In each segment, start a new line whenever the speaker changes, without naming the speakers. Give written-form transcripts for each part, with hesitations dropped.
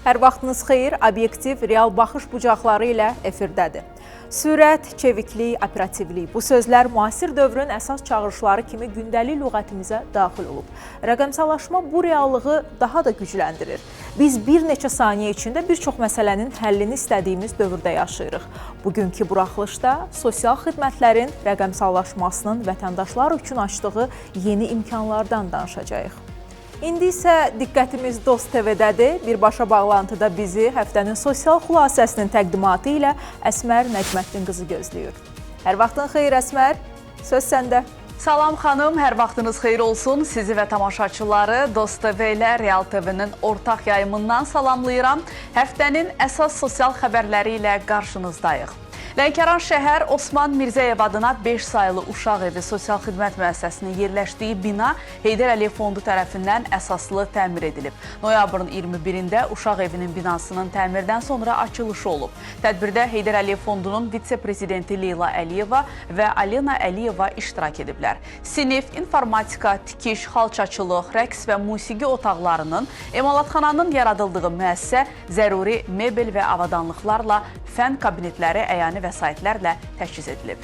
Hər vaxtınız xeyir, obyektiv, real baxış bucaqları ilə efirdədir. Sürət, çeviklik, operativlik bu sözlər müasir dövrün əsas çağırışları kimi gündəlik lüğətimizə daxil olub. Rəqəmsallaşma bu reallığı daha da gücləndirir. Biz bir neçə saniyə içində bir çox məsələnin həllini istədiyimiz dövrdə yaşayırıq. Bugünkü buraxılışda sosial xidmətlərin rəqəmsallaşmasının vətəndaşlar üçün açdığı yeni imkanlardan danışacağıq. İndi isə diqqətimiz Dost TV-dədir. Birbaşa bağlantıda bizi həftənin sosial xülasəsinin təqdimatı ilə Əsmər Nəcməddin qızı gözləyir. Hər vaxtın xeyir Əsmər, söz səndə.
Salam xanım, hər vaxtınız xeyir olsun. Sizi və tamaşaçıları Dost TV ilə Real TV-nin ortaq yayımından salamlayıram. Həftənin əsas sosial xəbərləri ilə qarşınızdayıq. Lənkəran şəhər Osman Mirzəyev adına 5 sayılı uşaq evi sosial xidmət müəssisəsinin yerləşdiyi bina Heydər Əliyev fondu tərəfindən əsaslı təmir edilib. Noyabrın 21-də uşaq evinin binasının təmirdən sonra açılışı olub. Tədbirdə Heydər Əliyev fondunun vitse-prezidenti Leyla Əliyeva və Alena Əliyeva iştirak ediblər. Sinif, informatika, tikiş, xalçaçılıq, rəqs və musiqi otaqlarının, emalatxananın yaradıldığı müəssisə zəruri mebel və avadanlıqlarla fən kabinetləri əyani vəsaitlərlə təchiz edilib.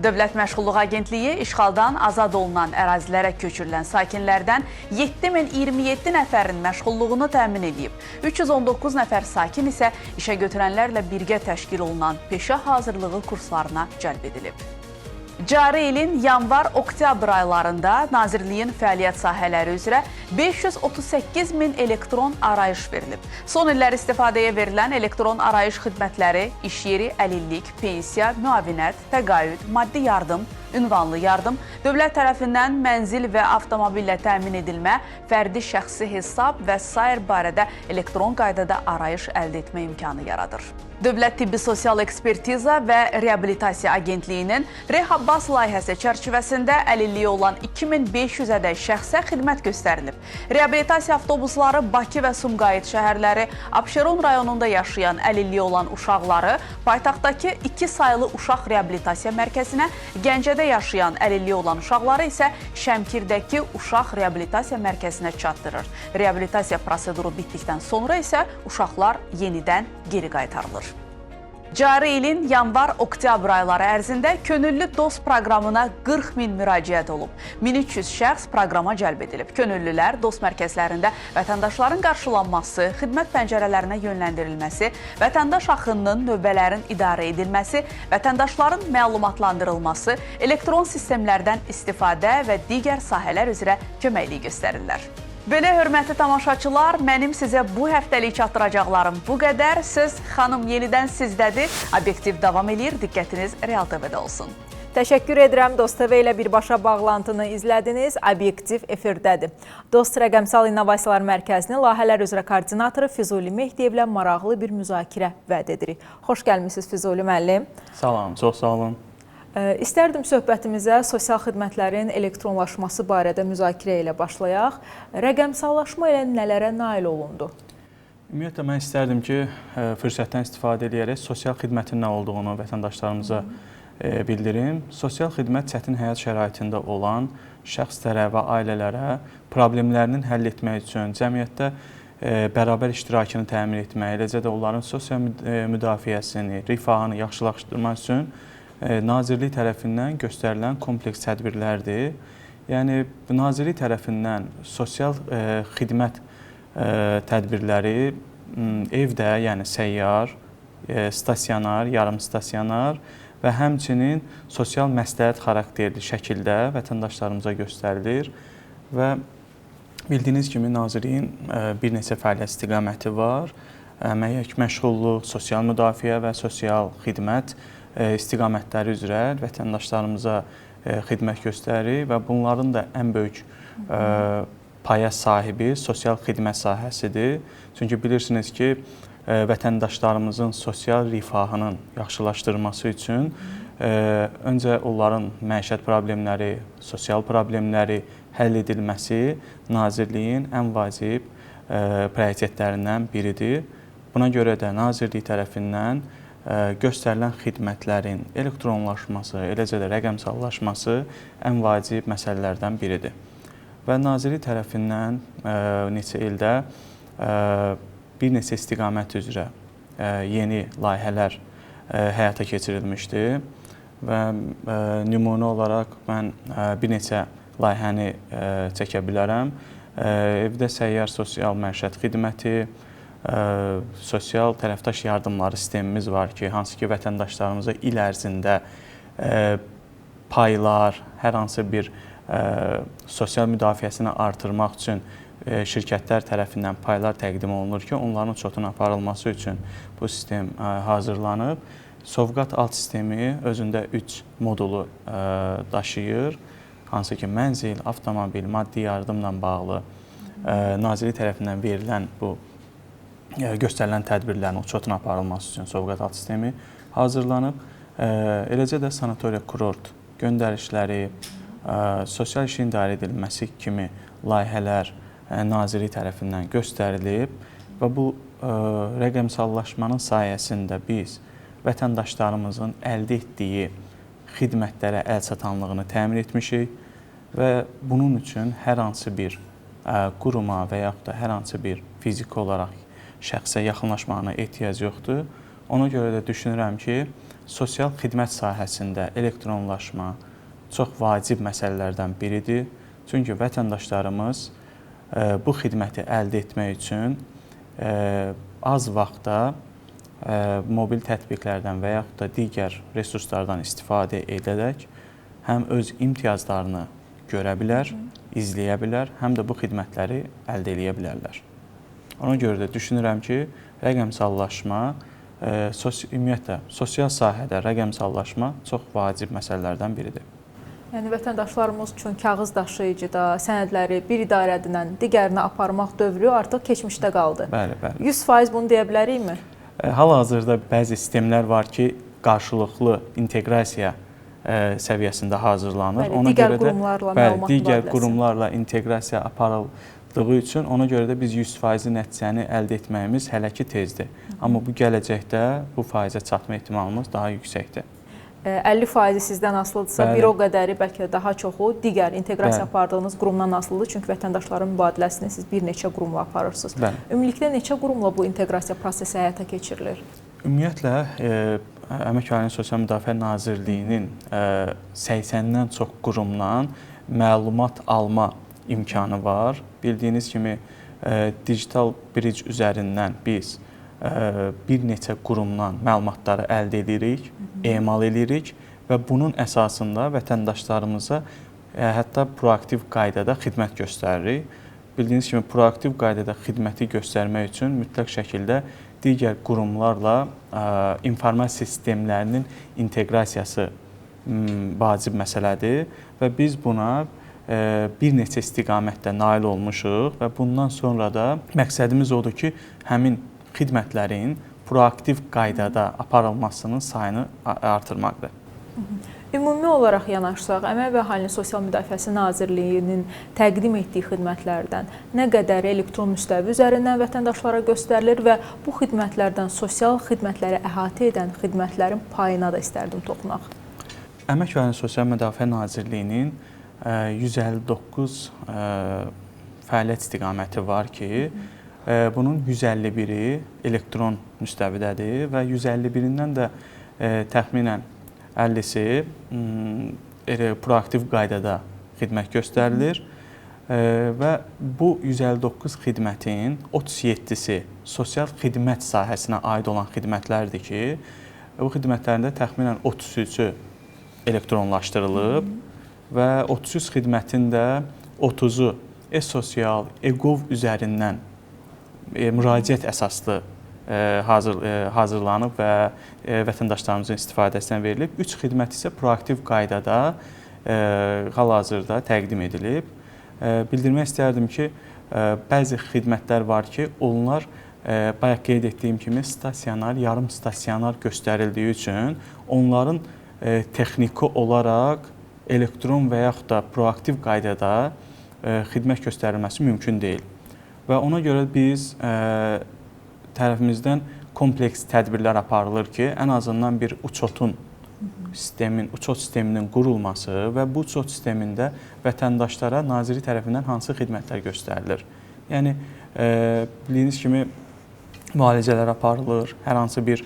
Dövlət Məşğulluq Agentliyi işğaldan azad olunan ərazilərə köçürülən sakinlərdən 7027 nəfərin məşğulluğunu təmin edib. 319 nəfər sakin isə işə götürənlərlə birgə təşkil olunan peşə hazırlığı kurslarına cəlb edilib. Cari ilin yanvar-oktyabr aylarında Nazirliyin fəaliyyət sahələri üzrə 538 min elektron arayış verilib. Son illər istifadəyə verilən elektron arayış xidmətləri iş yeri, əlillik, pensiya, müavinət, təqaüd, maddi yardım, ünvanlı yardım, dövlət tərəfindən mənzil və avtomobillə təmin edilmə, fərdi şəxsi hesab və sair barədə elektron qaydada arayış əldə etmə imkanı yaradır. Dövlət Tibbi Sosial Ekspertiza və Reabilitasiya Agentliyinin Rehabbas layihəsi çərçivəsində əlilliyi olan 2500-ədək şəxsə xidmət göstərilib. Reabilitasiya avtobusları Bakı və Sumqayıt şəhərləri, Abşeron rayonunda yaşayan əlilliyi olan uşaqları paytaxtdakı 2 sayılı uşaq reabilitasiya mərkəzinə, Gəncədə yaşayan əlilliyi olan uşaqları isə Şəmkirdəki uşaq reabilitasiya mərkəzinə çatdırır. Reabilitasiya proseduru bitdikdən sonra isə uşaqlar yenidən geri qaytarılır. Cari ilin yanvar-oktyabr ayları ərzində Könüllü Dost proqramına 40 min müraciət olub. 1300 şəxs proqrama cəlb edilib. Könüllülər dost mərkəzlərində vətəndaşların qarşılanması, xidmət pəncərələrinə yönləndirilməsi, vətəndaş axınının növbələrin idarə edilməsi, vətəndaşların məlumatlandırılması, elektron sistemlərdən istifadə və digər sahələr üzrə köməklik göstərirlər. Belə hörmətli tamaşaçılar, mənim sizə bu həftəlik çatdıracaqlarım bu qədər. Söz xanım yenidən sizdədir. Obyektiv davam edir, diqqətiniz Real TV-də olsun.
Təşəkkür edirəm, Dost TV ilə birbaşa bağlantını izlədiniz. Obyektiv efirdədir. Dost Rəqəmsal İnnovasiyalar Mərkəzinin layihələr üzrə koordinatoru Füzuli Mehdiyevlə maraqlı bir müzakirə vəd edirik. Xoş gəlmişsiniz Füzuli müəllim.
Salam, çox sağ olun.
İstərdim söhbətimizə sosial xidmətlərin elektronlaşması barədə müzakirə ilə başlayaq. Rəqəmsallaşma ilə nələrə nail olundu?
Ümumiyyətlə, mən istərdim ki, fürsətdən istifadə edərək sosial xidmətin nə olduğunu vətəndaşlarımıza bildirim. Sosial xidmət çətin həyat şəraitində olan şəxslərə və ailələrə problemlərinin həll etmək üçün cəmiyyətdə bərabər iştirakını təmin etmək, eləcə də onların sosial müdafiəsini, rifahını yaxşılaşdırmaq üçün Nazirlik tərəfindən göstərilən kompleks tədbirlərdir. Yəni, Nazirlik tərəfindən sosial xidmət tədbirləri evdə, yəni səyyar, stasionar, yarım stasionar və həmçinin sosial məsləhət xarakterli şəkildə vətəndaşlarımıza göstərilir. Və bildiyiniz kimi, Nazirliyin bir neçə fəaliyyət istiqaməti var. Əmək, məşğulluq, sosial müdafiə və sosial xidmət istiqamətləri üzrə vətəndaşlarımıza xidmət göstərir və bunların da ən böyük paya sahibi sosial xidmət sahəsidir. Çünki bilirsiniz ki, vətəndaşlarımızın sosial rifahının yaxşılaşdırılması üçün öncə onların məişət problemləri, sosial problemləri həll edilməsi Nazirliyin ən vacib prioritetlərindən biridir. Buna görə də Nazirlik tərəfindən göstərilən xidmətlərin elektronlaşması, eləcə də rəqəmsallaşması ən vacib məsələlərdən biridir. Və Nazirlik tərəfindən neçə ildə bir neçə istiqamət üzrə yeni layihələr həyata keçirilmişdi və nümunə olaraq mən bir neçə layihəni çəkə bilərəm. Evdə səyyar sosial məişət xidməti, sosial tərəfdaş yardımları sistemimiz var ki, hansı ki vətəndaşlarımıza il ərzində paylar, hər hansı bir sosial müdafiəsini artırmaq üçün şirkətlər tərəfindən paylar təqdim olunur ki, onların uçotun aparılması üçün bu sistem hazırlanıb. Sovqat alt sistemi özündə 3 modulu daşıyır. Hansı ki, mənzil, avtomobil, maddi yardımla bağlı Nazirlik tərəfindən verilən bu göstərilən tədbirlərin uçotun aparılması üçün Sovqat alt sistemi hazırlanıb. Eləcə də sanatoriya kurort göndərişləri, sosial işin idarə edilməsi kimi layihələr Nazirlik tərəfindən göstərilib və bu rəqəmsallaşmanın sayəsində biz vətəndaşlarımızın əldə etdiyi xidmətlərə əlçatanlığını təmin etmişik və bunun üçün hər hansı bir quruma və yaxud da hər hansı bir fiziki olaraq şəxsə yaxınlaşmağına ehtiyac yoxdur. Ona görə də düşünürəm ki, sosial xidmət sahəsində elektronlaşma çox vacib məsələlərdən biridir. Çünki vətəndaşlarımız bu xidməti əldə etmək üçün az vaxtda mobil tətbiqlərdən və yaxud da digər resurslardan istifadə edərək həm öz imtiyazlarını görə bilər, izləyə bilər, həm də bu xidmətləri əldə edə bilərlər. Ona görə də düşünürəm ki, rəqəmsallaşma, ümumiyyətlə, sosial sahədə rəqəmsallaşma çox vacib məsələlərdən biridir.
Yəni, vətəndaşlarımız üçün kağız daşıyıcıda sənədləri bir idarədən digərinə aparmaq dövrü artıq keçmişdə qaldı.
Bəli, bəli.
100% bunu deyə bilərikmi?
Hal-hazırda bəzi sistemlər var ki, qarşılıqlı inteqrasiya səviyyəsində hazırlanır.
Bəli, digər qurumlarla məlumat
digər qurumlarla inteqrasiya aparıldığı üçün ona görə də biz 100% nəticəni əldə etməyimiz hələ ki tezdir. Amma bu gələcəkdə bu faizə çatma ehtimalımız daha yüksəkdir.
50% sizdən asılıdırsa, bir o qədəri bəlkə daha çoxu digər inteqrasiya apardığınız qurumdan asılıdır. Çünki vətəndaşların mübadiləsini siz bir neçə qurumla aparırsınız. Ümumilikdə neçə qurumla bu inteqrasiya prosesi həyata keçirilir?
Ümumiyyətlə, Əmək və Əhalinin Sosial Müdafiə Nazirliyinin 80-dən çox qurumdan məlumat alma imkanı var. Bildiyiniz kimi, digital bridge üzərindən biz bir neçə qurumdan məlumatları əldə edirik, emal edirik və bunun əsasında vətəndaşlarımıza hətta proaktiv qaydada xidmət göstəririk. Bildiyiniz kimi, proaktiv qaydada xidməti göstərmək üçün mütləq şəkildə digər qurumlarla informasiya sistemlərinin inteqrasiyası vacib məsələdir və biz buna bir neçə istiqamətdə nail olmuşuq və bundan sonra da məqsədimiz odur ki, həmin xidmətlərin proaktiv qaydada aparılmasının sayını artırmaqdır.
Ümumi olaraq yanaşsaq, Əmək və Əhalinin Sosial Müdafiəsi Nazirliyinin təqdim etdiyi xidmətlərdən nə qədər elektron müstəvi üzərindən vətəndaşlara göstərilir və bu xidmətlərdən sosial xidmətləri əhatə edən xidmətlərin payına da istərdim toxunaq.
Əmək və Əhalinin Sosial Müdafiə Nazirliyinin 159 fəaliyyət istiqaməti var ki, bunun 151-i elektron müstəvidədir və 151-indən də təxminən 50-si proaktiv qaydada xidmət göstərilir və bu 159 xidmətin 37-si sosial xidmət sahəsinə aid olan xidmətlərdir ki, bu xidmətlərində təxminən 33-ü elektronlaşdırılıb və 33 xidmətin də 30-u e-sosial, e-gov üzərindən müraciət əsaslı hazırlanıb və vətəndaşlarımızın istifadəsinə verilib. 3 xidmət isə proaktiv qaydada hal-hazırda təqdim edilib. Bildirmək istərdim ki, bəzi xidmətlər var ki, onlar bayaq qeyd etdiyim kimi stasionar, yarım stasionar göstərildiyi üçün onların texniki olaraq elektron və yaxud da proaktiv qaydada xidmət göstərilməsi mümkün deyil. Və ona görə biz tərəfimizdən kompleks tədbirlər aparılır ki, ən azından bir uçot sisteminin qurulması və bu uçot sistemində vətəndaşlara Nazirlik tərəfindən hansı xidmətlər göstərilir. Yəni, bildiyiniz kimi, müalicələr aparılır, hər hansı bir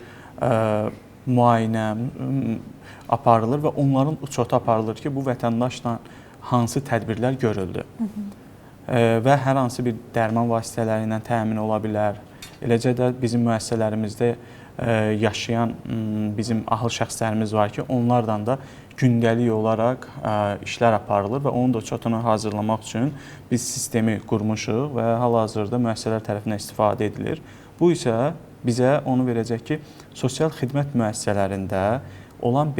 müayinə aparılır və onların uçotu aparılır ki, bu vətəndaşla hansı tədbirlər görüldü. Və hər hansı bir dərman vasitələri ilə təmin ola bilər. Eləcə də bizim müəssisələrimizdə yaşayan bizim ahıl şəxslərimiz var ki, onlardan da gündəlik olaraq işlər aparılır və onun da uçotunu hazırlamaq üçün biz sistemi qurmuşuq və hal-hazırda müəssisələr tərəfindən istifadə edilir. Bu isə bizə onu verəcək ki, sosial xidmət müəssisələrində olan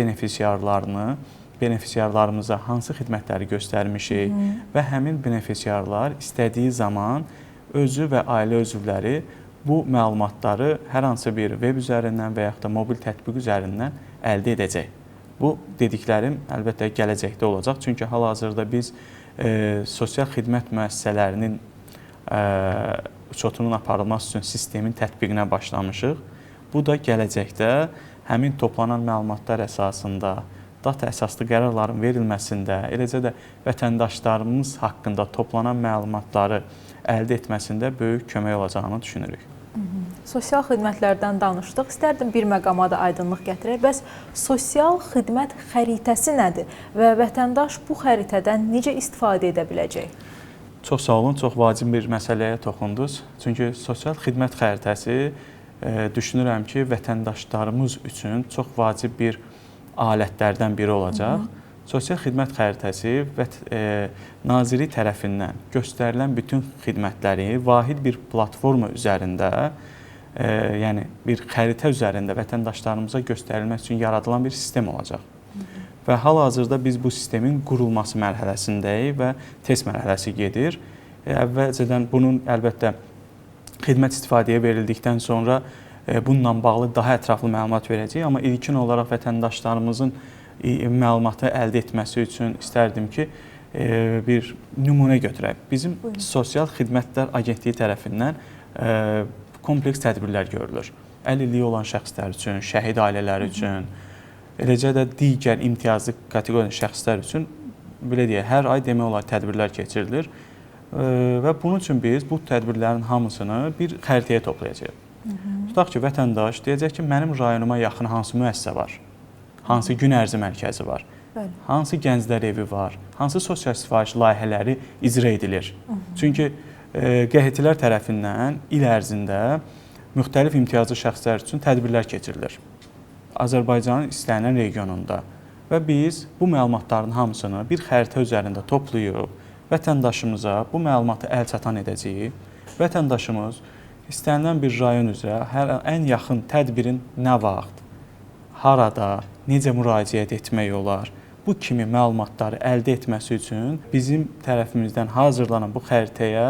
benefisiarlarımıza hansı xidmətləri göstərmişik və həmin benefisiarlar istədiyi zaman özü və ailə üzvləri bu məlumatları hər hansı bir veb üzərindən və yaxud da mobil tətbiq üzərindən əldə edəcək. Bu dediklərim əlbəttə gələcəkdə olacaq. Çünki hal-hazırda biz sosial xidmət müəssisələrinin uçotunun aparılması üçün sistemin tətbiqinə başlamışıq. Bu da gələcəkdə həmin toplanan məlumatlar əsasında, data əsaslı qərarların verilməsində, eləcə də vətəndaşlarımız haqqında toplanan məlumatları əldə etməsində böyük kömək olacağını düşünürük.
Sosial xidmətlərdən danışdıq. İstərdim bir məqama da aydınlıq gətirək. Bəs sosial xidmət xəritəsi nədir və vətəndaş bu xəritədən necə istifadə edə biləcək?
Çox sağ olun, çox vacib bir məsələyə toxundunuz. Çünki sosial xidmət xəritəsi düşünürəm ki, vətəndaşlarımız üçün çox vacib bir alətlərdən biri olacaq. Sosial xidmət xəritəsi Nazirlik tərəfindən göstərilən bütün xidmətləri vahid bir platforma üzərində, yəni bir xəritə üzərində vətəndaşlarımıza göstərilmək üçün yaradılan bir sistem olacaq. Və hal-hazırda biz bu sistemin qurulması mərhələsindəyik və test mərhələsi gedir. Əvvəlcədən bunun əlbəttə xidmət istifadəyə verildikdən sonra bununla bağlı daha ətraflı məlumat verəcəyik, amma ilkin olaraq vətəndaşlarımızın məlumatı əldə etməsi üçün istərdim ki, bir nümunə götürək. Bizim Sosial Xidmətlər Agentliyi tərəfindən kompleks tədbirlər görülür. Əlilliyi olan şəxslər üçün, şəhid ailələri üçün, eləcə də digər imtiyazlı kateqoriya şəxslər üçün belə deyək, hər ay demək olar tədbirlər keçirilir və bunun üçün biz bu tədbirlərin hamısını bir xəritəyə toplayacağıq. Tutaq ki, vətəndaş deyəcək ki, mənim rayonuma yaxın hansı müəssisə var, hansı gün ərzi mərkəzi var, hansı gənclər evi var, hansı sosial sifariş layihələri icra edilir. Çünki QHT-lər tərəfindən il ərzində müxtəlif imtiyazlı şəxslər üçün tədbirlər keçirilir Azərbaycanın istənilən regionunda və biz bu məlumatların hamısını bir xəritə üzərində toplayıb vətəndaşımıza bu məlumatı əlçatan edəcəyik. Vətəndaşımız istənilən bir rayon üzrə ən yaxın tədbirin nə vaxt, harada, necə müraciət etmək olar, bu kimi məlumatları əldə etməsi üçün bizim tərəfimizdən hazırlanan bu xəritəyə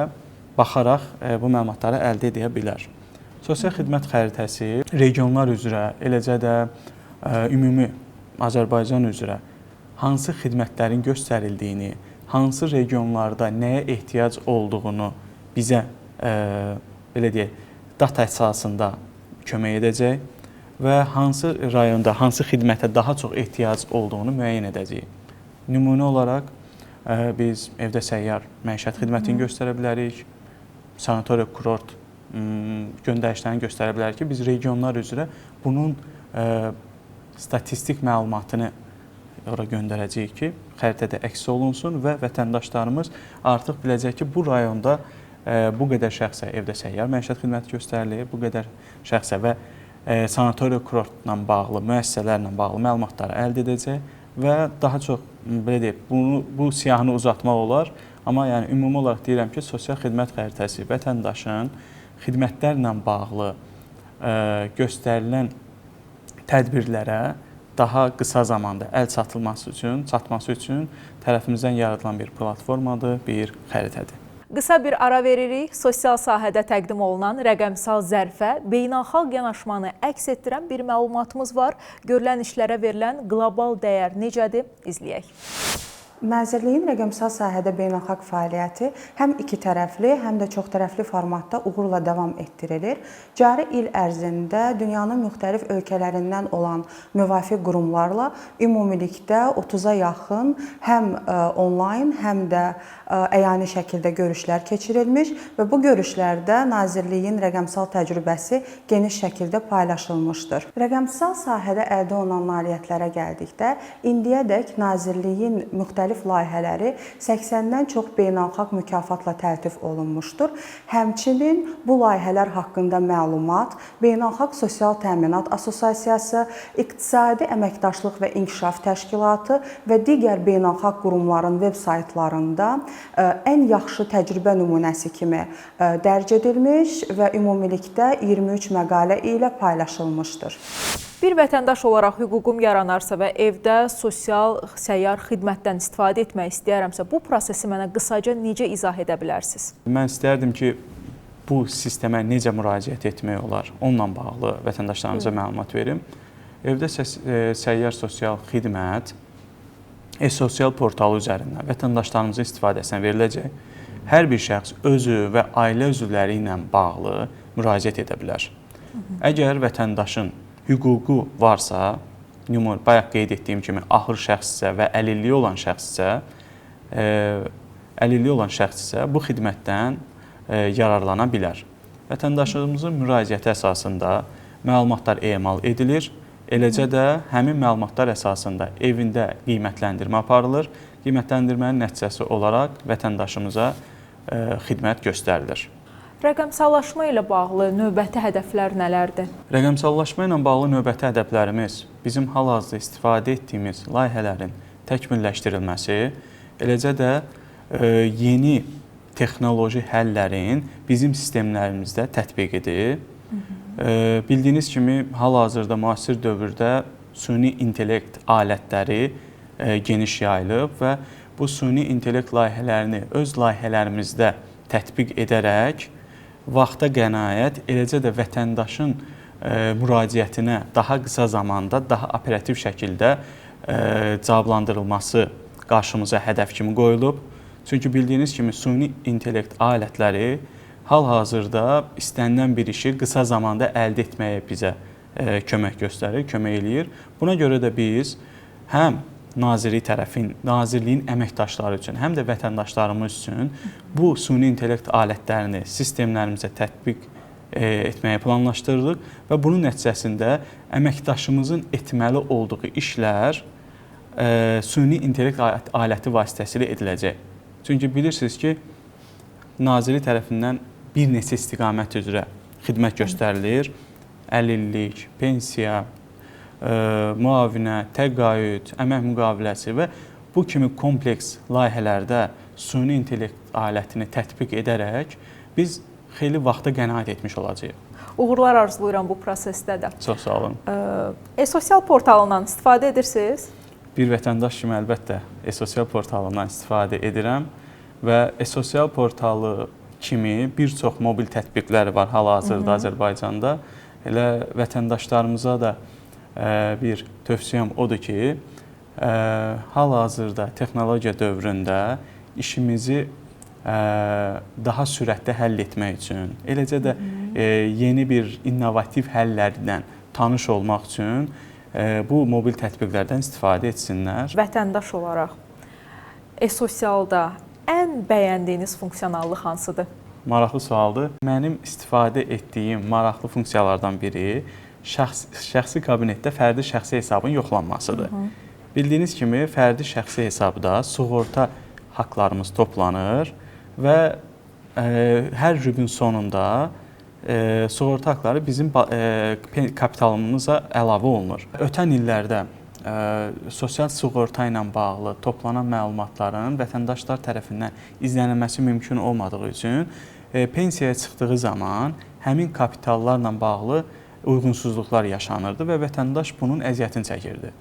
baxaraq bu məlumatları əldə edə bilər. Sosial xidmət xəritəsi regionlar üzrə, eləcə də ümumi Azərbaycan üzrə hansı xidmətlərin göstərildiyini, hansı regionlarda nəyə ehtiyac olduğunu bizə belə deyək, data əsasında kömək edəcək və hansı rayonda, hansı xidmətə daha çox ehtiyac olduğunu müəyyən edəcəyik. Nümunə olaraq biz evdə səyyar məişət xidmətini göstərə bilərik, sanatoriya, kurort göndərişlərini göstərə bilərik ki, biz regionlar üzrə bunun statistik məlumatını ora göndərəcəyik ki, xəritədə əks olunsun və vətəndaşlarımız artıq biləcək ki, bu rayonda bu qədər şəxsə evdə səyyar məişət xidməti göstərilir, bu qədər şəxsə və sanatoriya kurortla bağlı, müəssisələrlə bağlı məlumatları əldə edəcək və daha çox belə deyək, bu siyahını uzatmaq olar, amma yəni ümumi olaraq deyirəm ki, sosial xidmət xəritəsi vətəndaşın xidmətlərlə bağlı göstərilən tədbirlərə daha qısa zamanda əl çatması üçün tərəfimizdən yaradılan bir platformadır, bir xəritədir.
Qısa bir ara veririk. Sosial sahədə təqdim olunan rəqəmsal zərfə beynəlxalq yanaşmanı əks etdirən bir məlumatımız var. Görülən işlərə verilən qlobal dəyər necədir? İzləyək.
Nazirliyin rəqəmsal sahədə beynəlxalq fəaliyyəti həm iki tərəfli, həm də çoxtərəfli formatda uğurla davam etdirilir. Cari il ərzində dünyanın müxtəlif ölkələrindən olan müvafiq qurumlarla ümumilikdə 30-a yaxın həm onlayn, həm də əyani şəkildə görüşlər keçirilmiş və bu görüşlərdə Nazirliyin rəqəmsal təcrübəsi geniş şəkildə paylaşılmışdır. Rəqəmsal sahədə əldə olunan nailiyyətlərə gəldikdə, indiyədək Nazirliyin müxtəlif layihələri 80-dən çox beynəlxalq mükafatla təltif olunmuşdur. Həmçinin bu layihələr haqqında məlumat Beynəlxalq Sosial Təminat Assosiasiyası, İqtisadi Əməkdaşlıq və İnkişaf Təşkilatı və digər beynəlxalq qurumların veb saytlarında ən yaxşı təcrübə nümunəsi kimi dərc edilmiş və ümumilikdə 23 məqalə ilə paylaşılmışdır.
Bir vətəndaş olaraq hüququm yaranarsa və evdə sosial səyyar xidmətdən istifadə etmək istəyərəmsə, bu prosesi mənə qısaca necə izah edə bilərsiniz?
Mən istərdim ki, bu sistemə necə müraciət etmək olar, onunla bağlı vətəndaşlarımıza məlumat verim. Evdə səyyar sosial xidmət e-sosial portalı üzərindən vətəndaşlarımızın istifadəsinə veriləcək. Hər bir şəxs özü və ailə üzvləri ilə bağlı müraciət edə bilər. Əgər vətəndaşın hüququ varsa, bayaq qeyd etdiyim kimi axır şəxssə və əlilliyi olan şəxssə bu xidmətdən yararlana bilər. Vətəndaşımızın müraciəti əsasında məlumatlar emal edilir. Eləcə də həmin məlumatlar əsasında evində qiymətləndirmə aparılır. Qiymətləndirmənin nəticəsi olaraq vətəndaşımıza xidmət göstərilir.
Rəqəmsallaşma ilə bağlı növbəti hədəflər nələrdir?
Rəqəmsallaşma ilə bağlı növbəti hədəflərimiz bizim hal-hazırda istifadə etdiyimiz layihələrin təkmilləşdirilməsi, eləcə də yeni texnoloji həllərin bizim sistemlərimizdə tətbiqidir. Bildiyiniz kimi, hal-hazırda müasir dövrdə süni intellekt alətləri geniş yayılıb və bu süni intellekt layihələrini öz layihələrimizdə tətbiq edərək vaxta qənaət, eləcə də vətəndaşın müraciətinə daha qısa zamanda, daha operativ şəkildə cavablandırılması qarşımıza hədəf kimi qoyulub. Çünki bildiyiniz kimi, süni intellekt alətləri hal-hazırda istənilən bir işi qısa zamanda əldə etməyə bizə kömək göstərir, kömək eləyir. Buna görə də biz həm Nazirliyin əməkdaşları üçün, həm də vətəndaşlarımız üçün bu süni intellekt alətlərini sistemlərimizə tətbiq etməyi planlaşdırırıq və bunun nəticəsində əməkdaşımızın etməli olduğu işlər süni intellekt aləti vasitəsilə ediləcək. Çünki bilirsiniz ki, Nazirlik tərəfindən bir neçə istiqamət üzrə xidmət göstərilir. Əlillik, pensiya, müavinə, təqaüd, əmək müqaviləsi və bu kimi kompleks layihələrdə süni intellekt alətini tətbiq edərək biz xeyli vaxta qənaət etmiş olacağıq.
Uğurlar arzulayıram bu prosesdə də.
Çox sağ olun.
E-sosial portalından istifadə edirsiniz?
Bir vətəndaş kimi əlbəttə e-sosial portalından istifadə edirəm və e-sosial portalı kimi bir çox mobil tətbiqlər var hal-hazırda Azərbaycanda. Elə vətəndaşlarımıza da bir tövsiyəm odur ki, hal-hazırda texnologiya dövründə işimizi daha sürətli həll etmək üçün, eləcə də yeni bir innovativ həllərdən tanış olmaq üçün bu mobil tətbiqlərdən istifadə etsinlər.
Vətəndaş olaraq e-sosialda ən bəyəndiyiniz funksionallıq hansıdır?
Maraqlı sualdır. Mənim istifadə etdiyim maraqlı funksiyalardan biri şəxsi kabinetdə fərdi şəxsi hesabın yoxlanmasıdır. Bildiyiniz kimi, fərdi şəxsi hesabda sığorta haqlarımız toplanır və hər rübün sonunda sığorta haqları bizim kapitalımıza əlavə olunur. Ötən illərdə sosial sığorta ilə bağlı toplanan məlumatların vətəndaşlar tərəfindən izlənilməsi mümkün olmadığı üçün pensiyaya çıxdığı zaman həmin kapitallarla bağlı uyğunsuzluqlar yaşanırdı və vətəndaş bunun əziyyətini çəkirdi.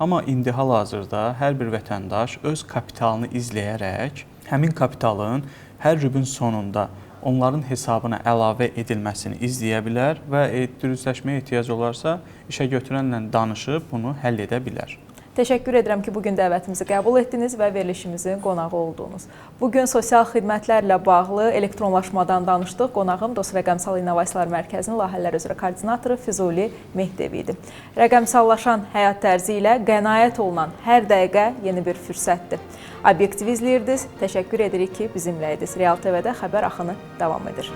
Amma indi hal-hazırda hər bir vətəndaş öz kapitalını izləyərək həmin kapitalın hər rübün sonunda onların hesabına əlavə edilməsini izləyə bilər və dürüstləşməyə ehtiyac olarsa işə götürənlə danışıb bunu həll edə bilər.
Təşəkkür edirəm ki, bugün dəvətimizi qəbul etdiniz və verilişimizin qonağı oldunuz. Bugün sosial xidmətlərlə bağlı elektronlaşmadan danışdıq. Qonağım Dost Rəqəmsal İnnovasiyalar Mərkəzinin layihələr üzrə koordinatoru Füzuli Mehdevi idi. Rəqəmsallaşan həyat tərzi ilə qənaət olunan hər dəqiqə yeni bir fürsətdir. Obyektiv izləyirdiniz. Təşəkkür edirik ki, bizimlə idiniz. Real TV-də xəbər axını davam edir.